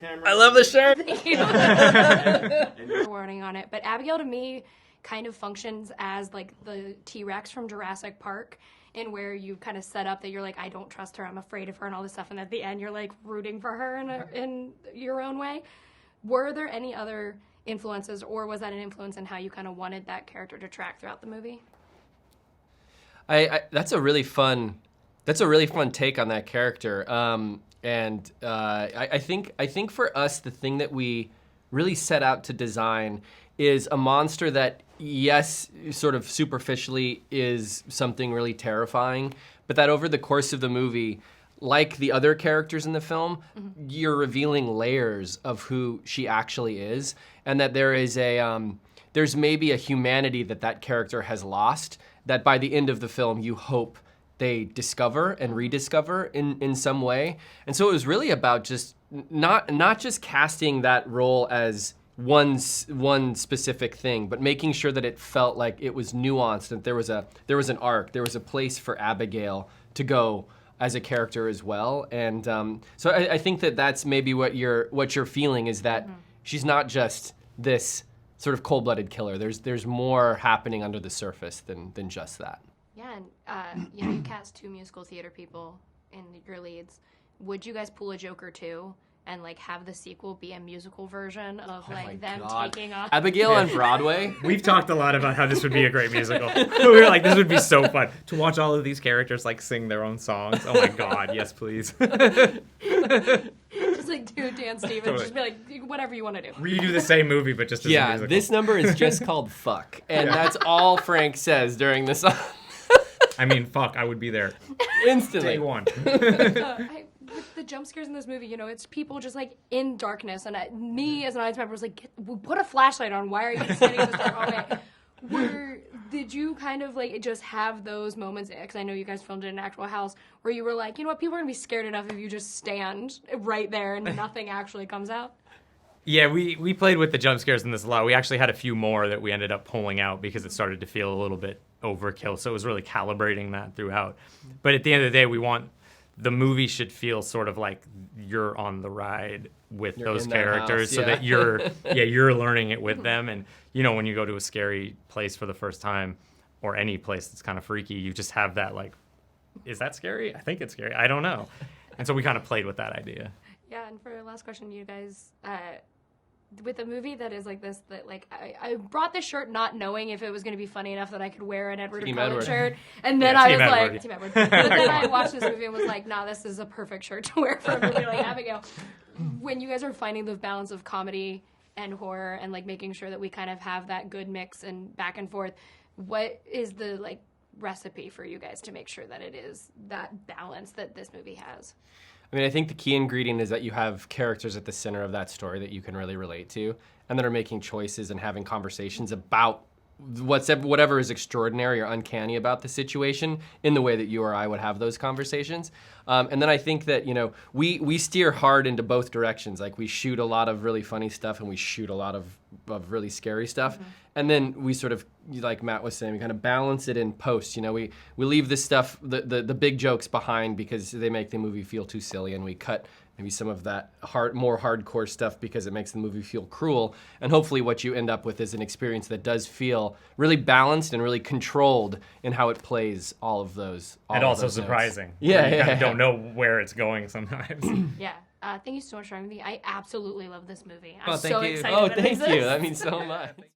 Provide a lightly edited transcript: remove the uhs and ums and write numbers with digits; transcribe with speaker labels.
Speaker 1: I love the shirt.
Speaker 2: Thank you. We're wording on it, but Abigail to me kind of functions as like the T-Rex from Jurassic Park, in where you kind of set up that you're like, I don't trust her, I'm afraid of her, and all this stuff, and at the end you're like rooting for her in your own way. Were there any other influences, or was that an influence in how you kind of wanted that character to track throughout the movie?
Speaker 1: That's a really fun take on that character. I think for us, the thing that we really set out to design is a monster that, yes, sort of superficially is something really terrifying, but that over the course of the movie, like the other characters in the film, you're revealing layers of who she actually is, and that there is there's maybe a humanity that character has lost, that by the end of the film you hope they discover and rediscover in some way. And so it was really about just not just casting that role as one specific thing, but making sure that it felt like it was nuanced, that there was an arc, there was a place for Abigail to go as a character as well. And so I think that's maybe what you're feeling, is that she's not just this sort of cold-blooded killer. There's more happening under the surface than just that.
Speaker 2: Yeah, and you cast 2 musical theater people in your leads. Would you guys pull a Joker too, and like have the sequel be a musical version of them taking off
Speaker 1: Abigail on Broadway?
Speaker 3: We've talked a lot about how this would be a great musical. We were like, this would be so fun to watch all of these characters like sing their own songs. Oh my God, yes please.
Speaker 2: Just like do Dan Stevens,
Speaker 3: Totally.
Speaker 2: just be like, whatever you want to do.
Speaker 3: Redo the same movie, but just as a musical.
Speaker 1: This number is just called fuck, and that's all Frank says during the song.
Speaker 3: I mean, fuck, I would be there
Speaker 1: Instantly.
Speaker 3: day one.
Speaker 2: With the jump scares in this movie, it's people just like in darkness, and me as an audience member was like, put a flashlight on. Why are you standing in this dark hallway? Did you kind of like just have those moments, because I know you guys filmed it in an actual house, where you were like, you know what, people are gonna be scared enough if you just stand right there and nothing actually comes out?
Speaker 3: Yeah, we played with the jump scares in this a lot. We actually had a few more that we ended up pulling out because it started to feel a little bit overkill. So it was really calibrating that throughout. But at the end of the day, we want the movie should feel sort of like you're on the ride with those characters, so that you're learning it with them. And when you go to a scary place for the first time, or any place that's kind of freaky, you just have that like, is that scary? I think it's scary. I don't know. And so we kind of played with that idea.
Speaker 2: Yeah, and for the last question, you guys, with a movie that is like this, that like I brought this shirt not knowing if it was going to be funny enough that I could wear an Edward Cullen shirt, and then I was like, Team Edward. But then I watched this movie and was like, nah, this is a perfect shirt to wear for a movie like Abigail. When you guys are finding the balance of comedy and horror, and like making sure that we kind of have that good mix and back and forth, what is the like recipe for you guys to make sure that it is that balance that this movie has?
Speaker 1: I mean, I think the key ingredient is that you have characters at the center of that story that you can really relate to, and that are making choices and having conversations about whatever is extraordinary or uncanny about the situation in the way that you or I would have those conversations. And then I think that, we steer hard into both directions. Like, we shoot a lot of really funny stuff and we shoot a lot of really scary stuff. Mm-hmm. And then we sort of, like Matt was saying, we kind of balance it in post. We leave this stuff, the big jokes behind because they make the movie feel too silly, and we cut maybe some of that more hardcore stuff because it makes the movie feel cruel. And hopefully what you end up with is an experience that does feel really balanced and really controlled in how it plays all of those.
Speaker 3: And also surprising.
Speaker 1: Notes.
Speaker 3: You kind of don't know where it's going sometimes.
Speaker 2: Yeah. Thank you so much for having me. I absolutely love this movie.
Speaker 1: I'm
Speaker 2: so
Speaker 1: you.
Speaker 2: excited.
Speaker 1: Oh, thank you. That means so much.